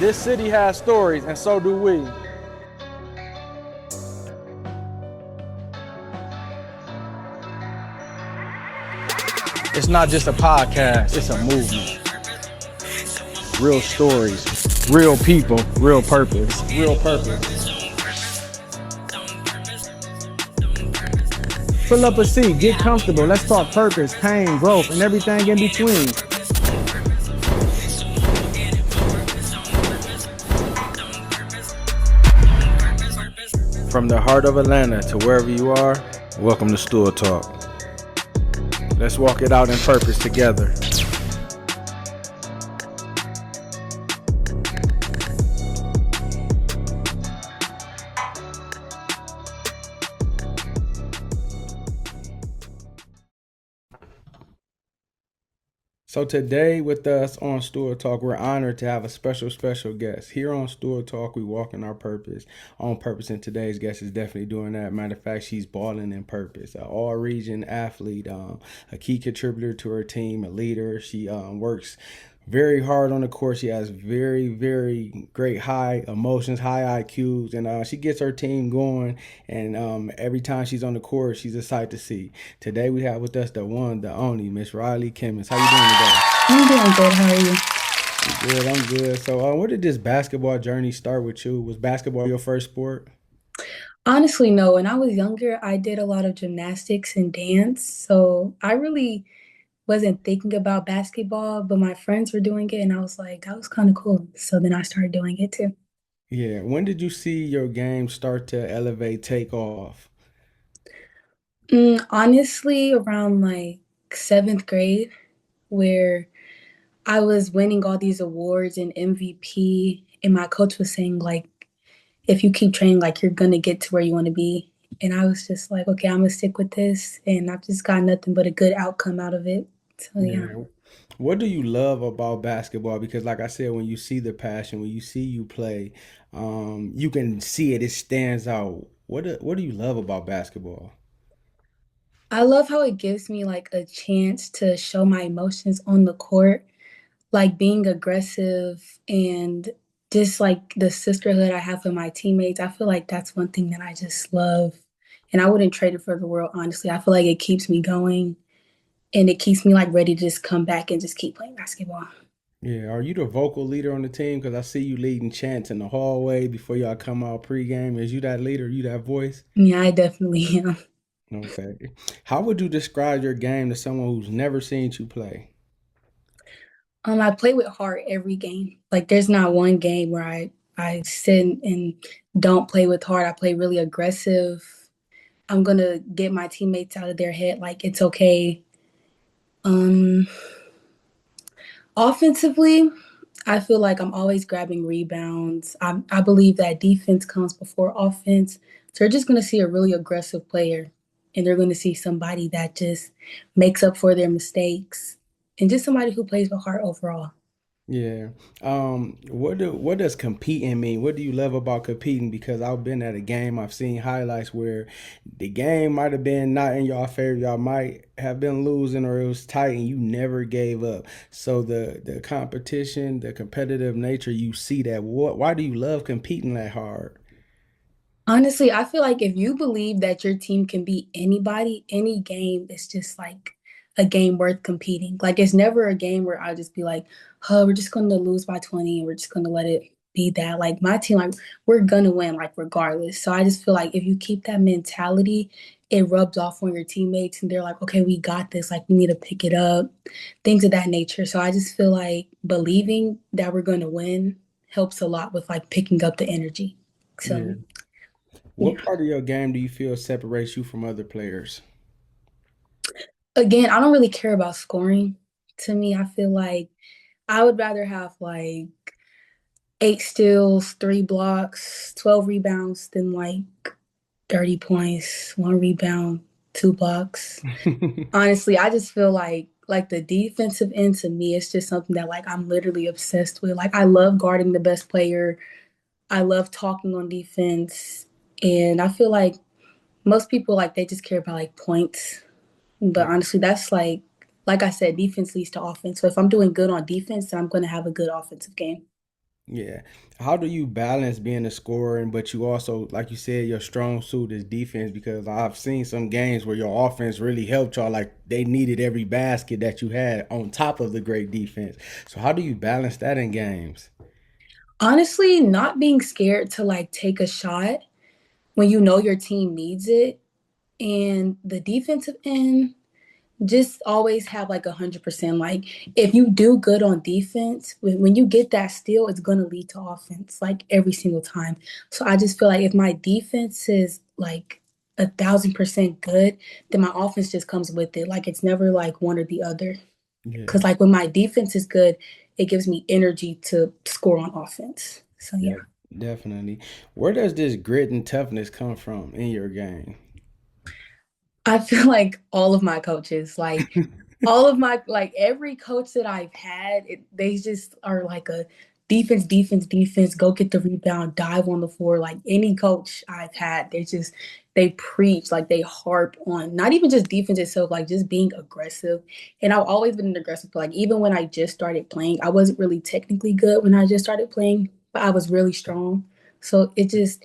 This city has stories, and so do we. It's not just a podcast, it's a movement. Real stories, real people, real purpose, real purpose. Pull up a seat, get comfortable, let's talk purpose, pain, growth, and everything in between. From the heart of Atlanta to wherever you are, welcome to Stool Talk. Let's walk it out in purpose together. So today with us on Stool Talk, we're honored to have a special guest. Here on Stool Talk, we walk in our purpose, on purpose, and today's guest is definitely doing that. Matter of fact, she's balling in purpose. An all-region athlete, a key contributor to her team, a leader. She works very hard on the court. She has very, very great high emotions, high IQs, and she gets her team going. And every time she's on the court, she's a sight to see. Today we have with us the one, the only, Miss Ryleigh Kimmons. How you doing today? I'm doing good. How are you? I'm good. So where did this basketball journey start with you? Was basketball your first sport? Honestly, no. When I was younger, I did a lot of gymnastics and dance. So I really wasn't thinking about basketball, but my friends were doing it, and I was like, that was kind of cool. So then I started doing it too. Yeah. When did you see your game start to elevate, take off? Honestly, around like seventh grade, where I was winning all these awards and MVP, and my coach was saying, like, if you keep training, like, you're gonna get to where you want to be. And I was just like, okay, I'm gonna stick with this, and I've just got nothing but a good outcome out of it. So yeah. Yeah. What do you love about basketball? Because, like I said, when you see the passion, when you see you play, you can see it. It stands out. What do you love about basketball? I love how it gives me like a chance to show my emotions on the court, like being aggressive and just like the sisterhood I have with my teammates. I feel like that's one thing that I just love. And I wouldn't trade it for the world, honestly. I feel like it keeps me going and it keeps me like ready to just come back and just keep playing basketball. Yeah. Are you the vocal leader on the team? Because I see you leading chants in the hallway before y'all come out pregame. Is you that leader? You that voice? Yeah, I definitely am. Okay. How would you describe your game to someone who's never seen you play? I play with heart every game. Like there's not one game where I sit and don't play with heart. I play really aggressive. I'm gonna get my teammates out of their head. Like it's okay. Um, Offensively, I feel like I'm always grabbing rebounds. I believe that defense comes before offense. So they're just gonna see a really aggressive player, and they're gonna see somebody that just makes up for their mistakes, and just somebody who plays with heart overall. Yeah. What does competing mean? What do you love about competing? Because I've been at a game, I've seen highlights where the game might have been not in your favor. Y'all might have been losing or it was tight and you never gave up. So the competition, the competitive nature, you see that. Why do you love competing that hard? Honestly, I feel like if you believe that your team can beat anybody, any game is just like a game worth competing. Like it's never a game where I'll just be like, oh, we're just gonna lose by 20 and we're just gonna let it be that. Like my team, like we're gonna win, like regardless. So I just feel like if you keep that mentality, it rubs off on your teammates and they're like, okay, we got this, like we need to pick it up, things of that nature. So I just feel like believing that we're gonna win helps a lot with like picking up the energy. So Yeah. yeah. What part of your game do you feel separates you from other players? Again, I don't really care about scoring. To me, I feel like I would rather have like 8 steals, 3 blocks, 12 rebounds than like 30 points, 1 rebound, 2 blocks. Honestly, I just feel like the defensive end to me is just something that like I'm literally obsessed with. Like I love guarding the best player. I love talking on defense. And I feel like most people like they just care about like points. But honestly, that's like I said, defense leads to offense. So if I'm doing good on defense, then I'm going to have a good offensive game. Yeah. How do you balance being a scorer and but you also, like you said, your strong suit is defense? Because I've seen some games where your offense really helped y'all, like they needed every basket that you had on top of the great defense. So how do you balance that in games? Honestly, not being scared to like take a shot when you know your team needs it. And the defensive end, just always have like 100%. Like if you do good on defense, when you get that steal, it's gonna lead to offense like every single time. So I just feel like if my defense is like 1,000% good, then my offense just comes with it. Like it's never like one or the other. Yeah. Because like when my defense is good, it gives me energy to score on offense. So yeah, Yeah, definitely. Where does this grit and toughness come from in your game? I feel like all of my coaches, like all of my like every coach that I've had, they just are like a defense, defense, defense. Go get the rebound, dive on the floor. Like any coach I've had, they preach like they harp on not even just defense itself, like just being aggressive. And I've always been an aggressive player. Like even when I just started playing, I wasn't really technically good when I just started playing, but I was really strong. So it just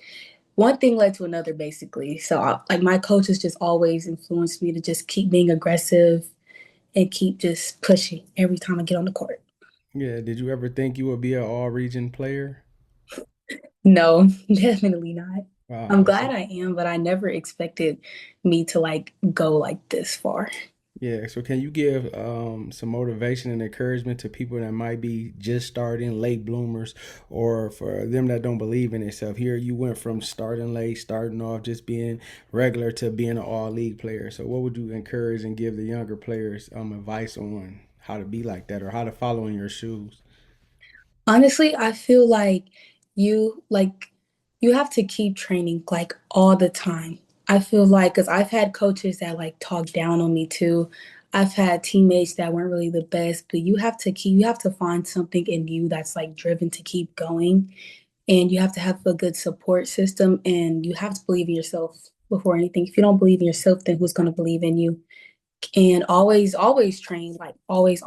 one thing led to another basically. So like my coaches just always influenced me to just keep being aggressive and keep just pushing every time I get on the court. Yeah, did you ever think you would be an all-region player? No, definitely not. I'm Wow. glad I am, but I never expected me to like go like this far. Yeah, so can you give some motivation and encouragement to people that might be just starting, late bloomers, or for them that don't believe in themselves? Here you went from starting late, starting off just being regular to being an all league player. So what would you encourage and give the younger players advice on how to be like that or how to follow in your shoes? Honestly, I feel like you have to keep training like all the time. I feel like because I've had coaches that like talk down on me too. I've had teammates that weren't really the best, but you have to find something in you that's like driven to keep going. And you have to have a good support system and you have to believe in yourself before anything. If you don't believe in yourself, then who's going to believe in you? And always train, like always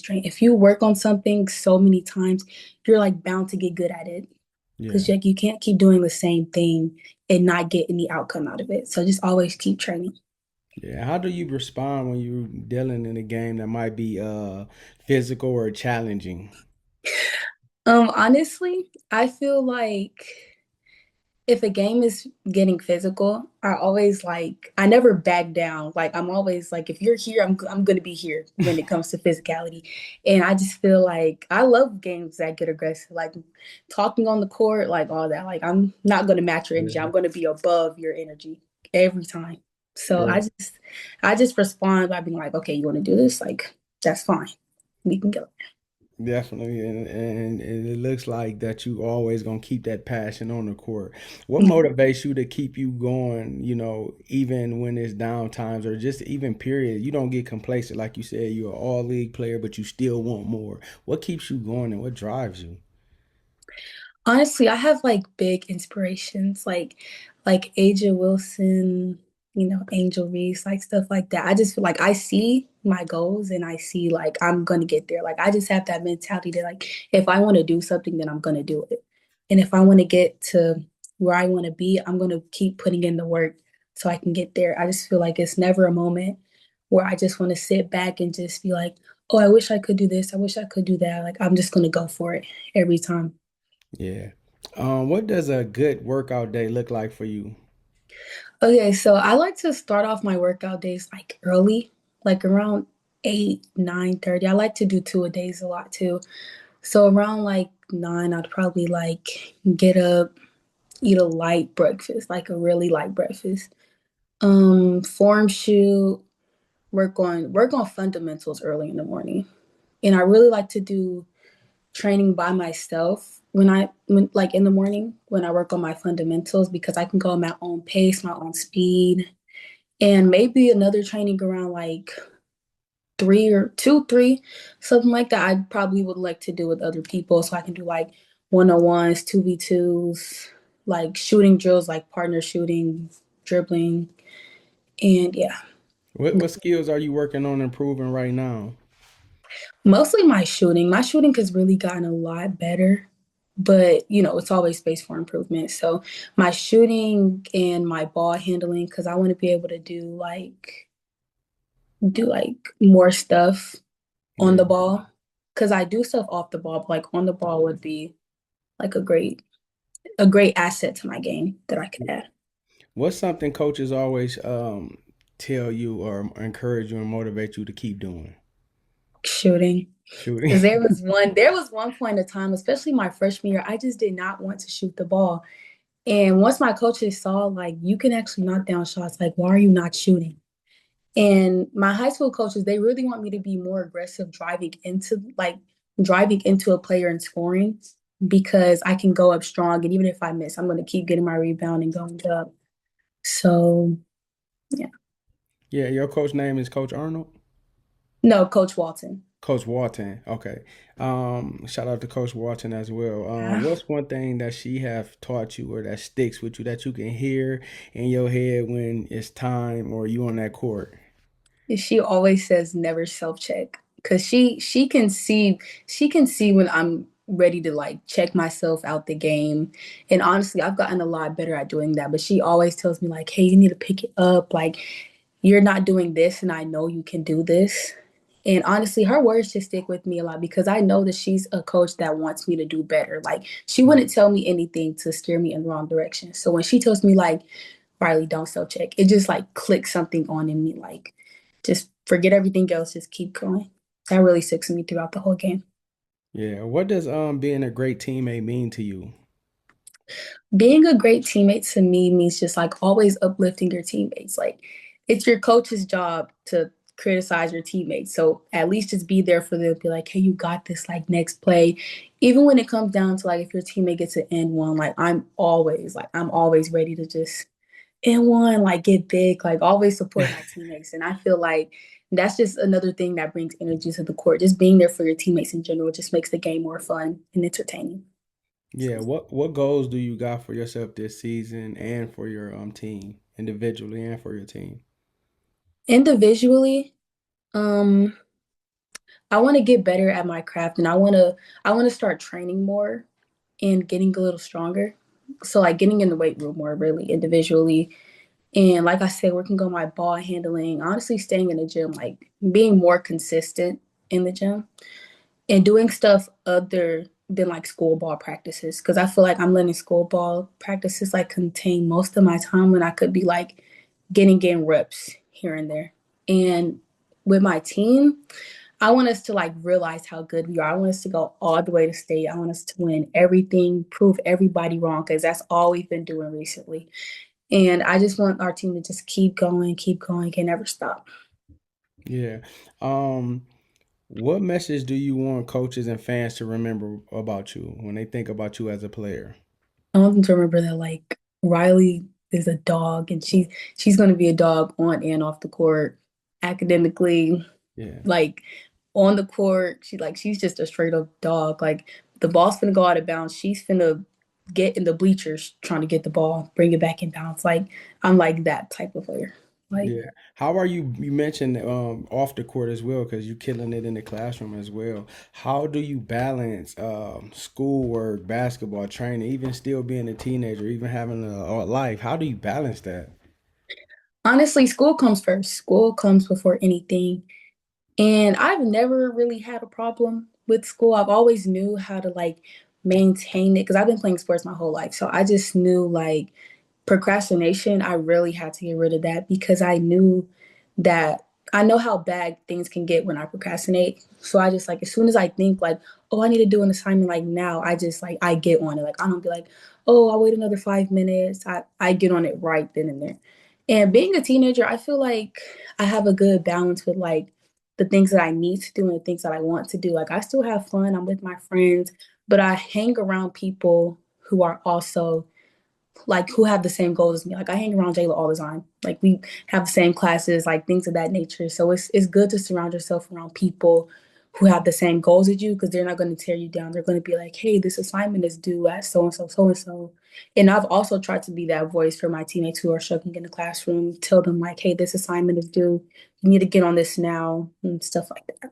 train. If you work on something so many times, you're like bound to get good at it because Yeah. like you can't keep doing the same thing and not get any outcome out of it. So just always keep training. Yeah. How do you respond when you're dealing in a game that might be physical or challenging? Honestly, I feel like if a game is getting physical, I never back down. Like I'm always like if you're here, I'm going to be here when it comes to physicality. And I just feel like I love games that get aggressive, like talking on the court, like all that. Like I'm not going to match your energy. I'm Yeah. going to be above your energy every time. So Yeah. I just respond by being like, "Okay, you want to do this? Like that's fine. We can go." Definitely, and it looks like that you always gonna keep that passion on the court. What Mhm. motivates you to keep you going? Even when it's down times or just even period, you don't get complacent. Like you said, you're an all league player, but you still want more. What keeps you going and what drives you? Honestly, I have like big inspirations, like Aja Wilson, Angel Reese, like stuff like that. I just feel like I see my goals and I see like I'm gonna get there. Like I just have that mentality that like if I want to do something, then I'm gonna do it. And if I want to get to where I want to be, I'm gonna keep putting in the work so I can get there. I just feel like it's never a moment where I just want to sit back and just be like, oh, I wish I could do this. I wish I could do that. Like I'm just gonna go for it every time. Yeah. What does a good workout day look like for you? Okay, so I like to start off my workout days like early, like around 8, 9:30. I like to do two a days a lot too. So around like 9, I'd probably like get up, eat a light breakfast, like a really light breakfast. Form shoot, work on fundamentals early in the morning. And I really like to do training by myself when like in the morning when I work on my fundamentals because I can go at my own pace, my own speed and maybe another training around like 3, something like that. I probably would like to do with other people so I can do like 1-on-1s, 2v2s, like shooting drills, like partner shooting, dribbling, and yeah, What skills are you working on improving right now? mostly my shooting. My shooting has really gotten a lot better. but it's always space for improvement. So my shooting and my ball handling, because I want to be able to do like more stuff on Yeah. the ball. Because I do stuff off the ball, but like on the ball would be like a great asset to my game that I could add. What's something coaches always tell you or encourage you and motivate you to keep doing? Shooting. Shooting. Because there was one point in time, especially my freshman year, I just did not want to shoot the ball. And once my coaches saw like you can actually knock down shots, like why are you not shooting? And my high school coaches, they really want me to be more aggressive driving into a player and scoring because I can go up strong. And even if I miss, I'm going to keep getting my rebound and going up. So, yeah. Yeah, your coach name is Coach Arnold? No, Coach Walton. Coach Walton. Okay. Shout out to Coach Walton as well. Yeah. What's one thing that she have taught you or that sticks with you that you can hear in your head when it's time or you on that court? She always says never self-check because she can see when I'm ready to like check myself out the game. And honestly, I've gotten a lot better at doing that. But she always tells me like, "Hey, you need to pick it up. Like, you're not doing this, and I know you can do this." And honestly, her words just stick with me a lot because I know that she's a coach that wants me to do better. Like, she wouldn't tell me anything to steer me in the wrong direction. So when she tells me like, "Ryleigh, don't self check," it just like clicks something on in me. Like, just forget everything else, just keep going. That really sticks with me throughout the whole game. Yeah. What does being a great teammate mean to you? Being a great teammate to me means just like always uplifting your teammates. Like, it's your coach's job to criticize your teammates. So at least just be there for them. Be like, hey, you got this, like next play. Even when it comes down to like if your teammate gets an end one, like I'm always ready to just end one, like get big, like always support my teammates. And I feel like that's just another thing that brings energy to the court. Just being there for your teammates in general just makes the game more fun and entertaining. Yeah. What goals do you got for yourself this season and for your team individually and for your team? Individually, um, I want to get better at my craft and I want to start training more and getting a little stronger. So like getting in the weight room more really individually. And like I said, working on my ball handling, honestly staying in the gym, like being more consistent in the gym and doing stuff other than like school ball practices. Cause I feel like I'm letting school ball practices like contain most of my time when I could be like getting reps here and there. And with my team, I want us to like realize how good we are. I want us to go all the way to state. I want us to win everything, prove everybody wrong, because that's all we've been doing recently. And I just want our team to just keep going, and never stop. Yeah. Um, what message do you want coaches and fans to remember about you when they think about you as a player? I want them to remember that like Ryleigh is a dog, and she's going to be a dog on and off the court, academically, Yeah. like on the court. She's just a straight up dog. Like the ball's finna go out of bounds. She's finna get in the bleachers trying to get the ball, bring it back in bounds. Like I'm like that type of player. Like Yeah. How are you? You mentioned off the court as well because you're killing it in the classroom as well. How do you balance schoolwork, basketball, training, even still being a teenager, even having a life? How do you balance that? honestly, school comes first. School comes before anything. And I've never really had a problem with school. I've always knew how to like maintain it because I've been playing sports my whole life. So I just knew like procrastination, I really had to get rid of that because I knew that I know how bad things can get when I procrastinate. So I just like as soon as I think like, oh, I need to do an assignment like now, I just like I get on it. Like I don't be like, oh, I'll wait another 5 minutes. I get on it right then and there. And being a teenager, I feel like I have a good balance with like the things that I need to do and the things that I want to do. Like I still have fun. I'm with my friends, but I hang around people who are also like who have the same goals as me. Like I hang around Jayla all the time. Like we have the same classes, like things of that nature. So it's good to surround yourself around people who have the same goals as you because they're not going to tear you down. They're going to be like, hey, this assignment is due at so and so, so and so. And I've also tried to be that voice for my teammates who are struggling in the classroom, tell them like, hey, this assignment is due. You need to get on this now and stuff like that.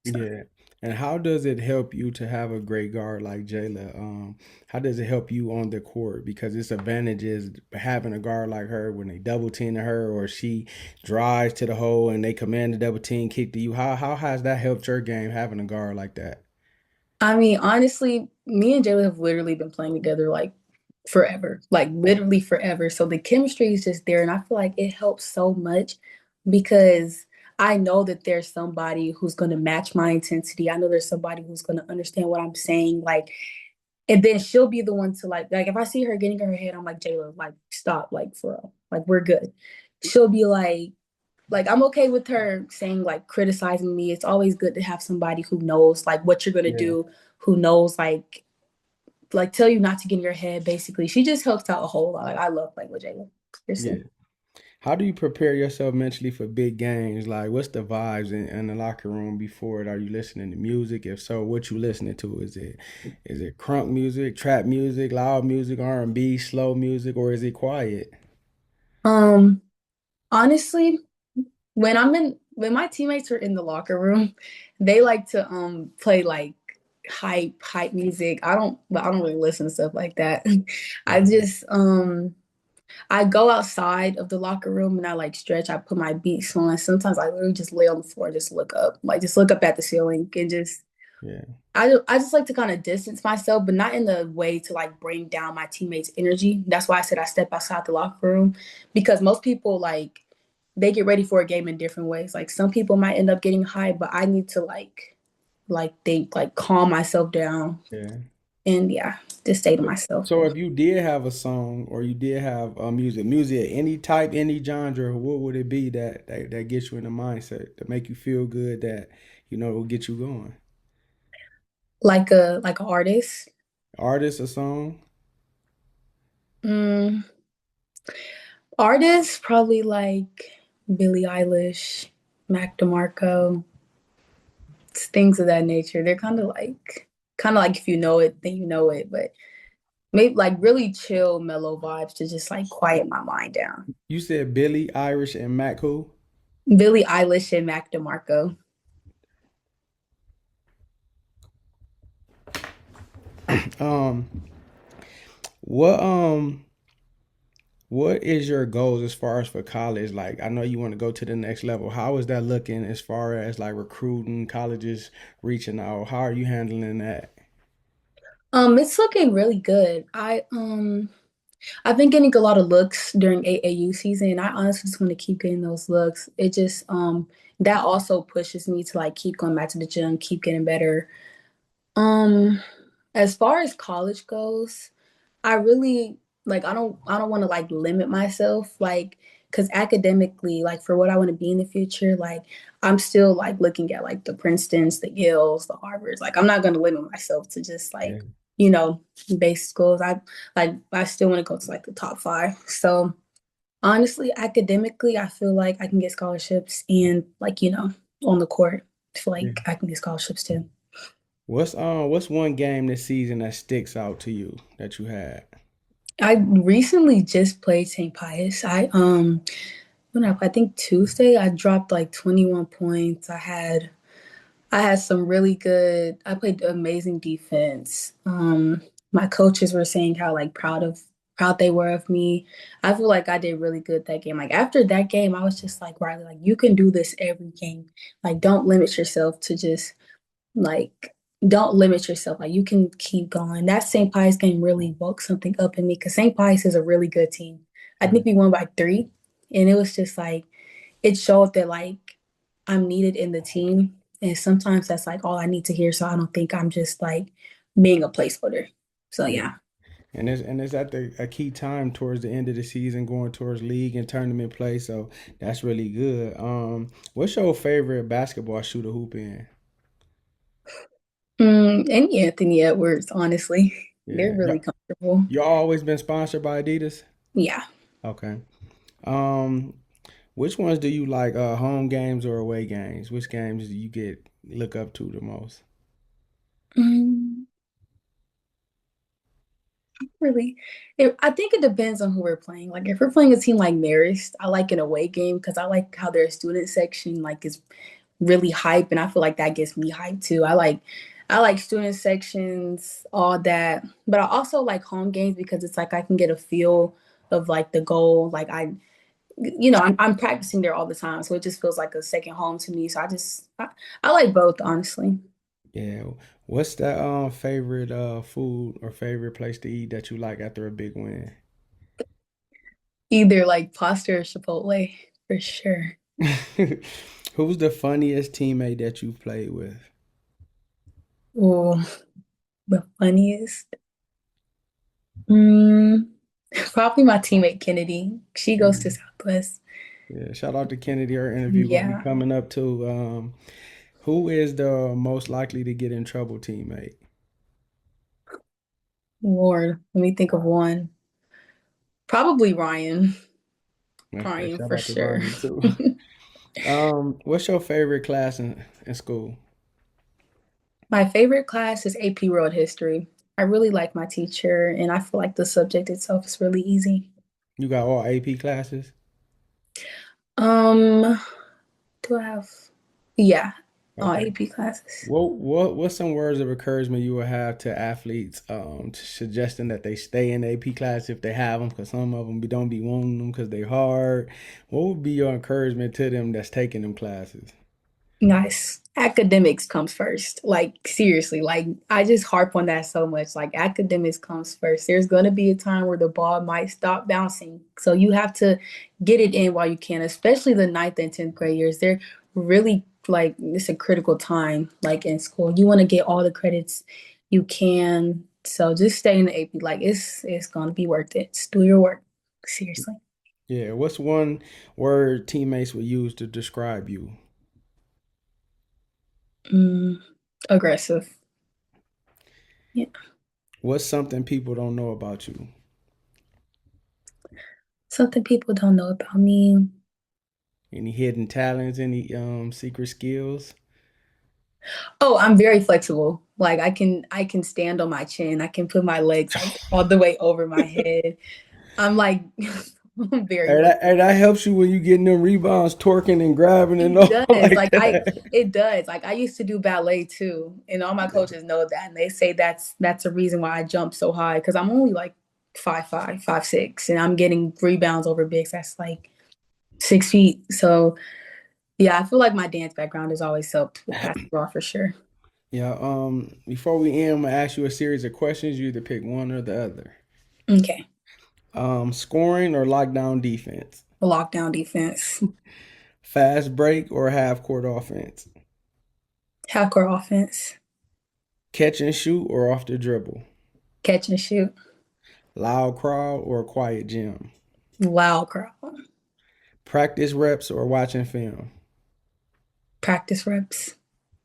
So Yeah. And how does it help you to have a great guard like Jayla? How does it help you on the court? Because its advantage is having a guard like her when they double team to her or she drives to the hole and they command the double team kick to you. How has that helped your game having a guard like that? I mean, honestly, me and Jayla have literally been playing together like forever, like literally forever. So the chemistry is just there. And I feel like it helps so much because I know that there's somebody who's going to match my intensity. I know there's somebody who's going to understand what I'm saying. Like, and then she'll be the one to like if I see her getting in her head, I'm like, Jayla, like, stop, like, for real. Like, we're good. She'll be like I'm okay with her saying like criticizing me. It's always good to have somebody who knows like what you're gonna Yeah, do, who knows like tell you not to get in your head. Basically, she just helps out a whole lot. Like I love playing with Jayla. yeah. Seriously. How do you prepare yourself mentally for big games? Like, what's the vibes in the locker room before it? Are you listening to music? If so, what you listening to? Is it crunk music, trap music, loud music, R&B, slow music, or is it quiet? Um, honestly, when my teammates are in the locker room, they like to play like hype music. I don't really listen to stuff like that. I Okay. just I go outside of the locker room and I like stretch. I put my beats on. Sometimes I literally just lay on the floor and just look up, like just look up at the ceiling and just Yeah. I just like to kind of distance myself, but not in the way to like bring down my teammates' energy. That's why I said I step outside the locker room because most people like they get ready for a game in different ways. Like some people might end up getting high, but I need to like think like calm myself down Yeah. and yeah, just say to So, myself. so if you did have a song or you did have music any type, any genre, what would it be that gets you in the mindset to make you feel good that will get you going? Like a artist. Artist, a song. Mm, artists probably like Billie Eilish, Mac DeMarco, things of that nature. They're kind of like if you know it, then you know it, but maybe like really chill, mellow vibes to just like quiet my mind down. You said Billy, Irish, and Mac who? Billie Eilish and Mac DeMarco. Um, what what is your goals as far as for college? Like, I know you want to go to the next level. How is that looking as far as like recruiting, colleges reaching out? How are you handling that? It's looking really good. I've been getting a lot of looks during AAU season, and I honestly just want to keep getting those looks. It just that also pushes me to like keep going back to the gym, keep getting better. Um, as far as college goes, I really like I don't want to like limit myself like because academically like for what I want to be in the future like I'm still like looking at like the Princetons, the Yales, the Harvards. Like I'm not going to limit myself to just Yeah, like you know base schools. I still want to go to like the top five. So honestly, academically, I feel like I can get scholarships and like on the court, I feel yeah. like I can get scholarships too. What's one game this season that sticks out to you that you had? I recently just played St. Pius. I think Tuesday I dropped like 21 points. I had some really good I played amazing defense. My coaches were saying how like proud they were of me. I feel like I did really good that game. Like after that game, I was just like, Riley, like you can do this every game. Like don't limit yourself to just like, don't limit yourself. Like you can keep going. That St. Pius game really woke something up in me because St. Pius is a really good team. I Yeah, think we won by 3, and it was just like it showed that like I'm needed in the team, and sometimes that's like all I need to hear. So I don't think I'm just like being a placeholder. So yeah. yeah. And it's at a key time towards the end of the season, going towards league and tournament play. So that's really good. What's your favorite basketball shooter hoop in? And Anthony Edwards, honestly, they're Yeah, really comfortable. you always been sponsored by Adidas. Yeah. Okay. Um, which ones do you like? Home games or away games? Which games do you look up to the most? Mm, really, I think it depends on who we're playing. Like if we're playing a team like Marist, I like an away game because I like how their student section like is really hype, and I feel like that gets me hyped too. I like student sections, all that, but I also like home games because it's like I can get a feel of like the goal. Like I'm practicing there all the time, so it just feels like a second home to me. So I like both, honestly. Yeah. What's that favorite food or favorite place to eat that you like after a big win? Either like pasta or Chipotle for sure. Who's the funniest teammate that you've played with? Oh, the funniest. Mm, probably my teammate Kennedy. She goes to Mm. Southwest. Yeah, shout out to Kennedy. Her interview gonna be Yeah, coming up too. Who is the most likely to get in trouble teammate? Lord, let me think of one. Probably Ryan. Okay, Ryan shout for out to sure. Ryan too. What's your favorite class in school? My favorite class is AP World History. I really like my teacher, and I feel like the subject itself is really easy. You got all AP classes? Um, do I have? Yeah, all Okay. AP classes. What's some words of encouragement you would have to athletes, suggesting that they stay in AP class if they have them, because some of them don't be wanting them because they hard. What would be your encouragement to them that's taking them classes? Nice. Academics comes first. Like seriously, like I just harp on that so much. Like academics comes first. There's going to be a time where the ball might stop bouncing. So you have to get it in while you can, especially the ninth and 10th grade years. They're really like it's a critical time like in school. You want to get all the credits you can. So just stay in the AP. Like it's going to be worth it. Just do your work. Seriously. Yeah, what's one word teammates would use to describe you? Mm, aggressive. Yeah. What's something people don't know about you? Something people don't know about me. Any hidden talents, any secret skills? Oh, I'm very flexible. Like I can stand on my chin. I can put my legs like all the way over my head. I'm like I'm very And that, versatile. and that helps you when you getting them rebounds, torquing and grabbing and It all does. like Like I that. it does. Like I used to do ballet too. And all my coaches know that. And they say that's a reason why I jump so high. Cause I'm only like 5'5", 5'6", and I'm getting rebounds over bigs that's like 6 feet. So yeah, I feel like my dance background has always helped with basketball for sure. Yeah, before we end, I'm gonna ask you a series of questions. You either pick one or the other. Okay. Scoring or lockdown defense, Lockdown defense. fast break or half court offense, Half court offense. catch and shoot or off the dribble, Catch and shoot. loud crowd or quiet gym, Loud crowd. practice reps or watching film, Practice reps.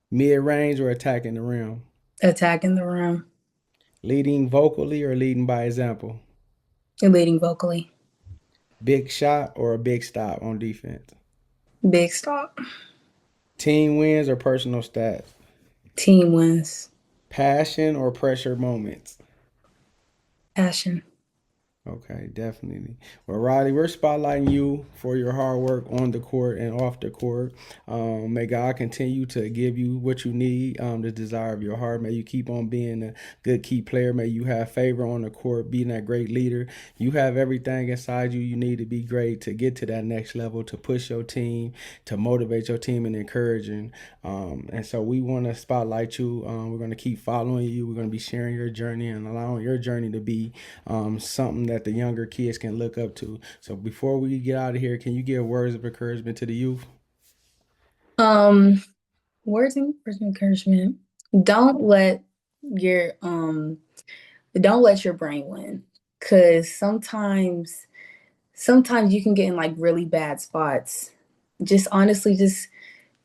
mid range or attacking the rim, Attacking the rim. leading vocally or leading by example, And leading vocally. big shot or a big stop on defense, Big stop. team wins or personal stats, Team wins. passion or pressure moments. Passion. Okay, definitely. Well, Riley, we're spotlighting you for your hard work on the court and off the court. May God continue to give you what you need, the desire of your heart. May you keep on being a good key player. May you have favor on the court, being that great leader. You have everything inside you you need to be great to get to that next level, to push your team, to motivate your team and encouraging. And so we want to spotlight you. We're going to keep following you. We're going to be sharing your journey and allowing your journey to be something that the younger kids can look up to. So before we get out of here, can you give words of encouragement to the youth? Um, words of encouragement. Don't let your um don't let your brain win. Cause sometimes you can get in like really bad spots. Just honestly, just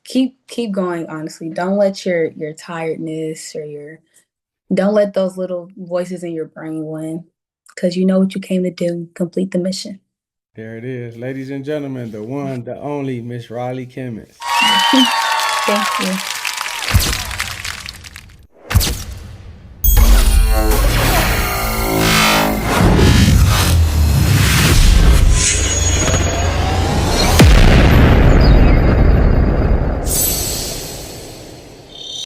keep going, honestly. Don't let your tiredness or your don't let those little voices in your brain win. Cause you know what you came to do, complete the mission. There it is, ladies and gentlemen, the one, the only Miss Ryleigh Kimmons. Thank you.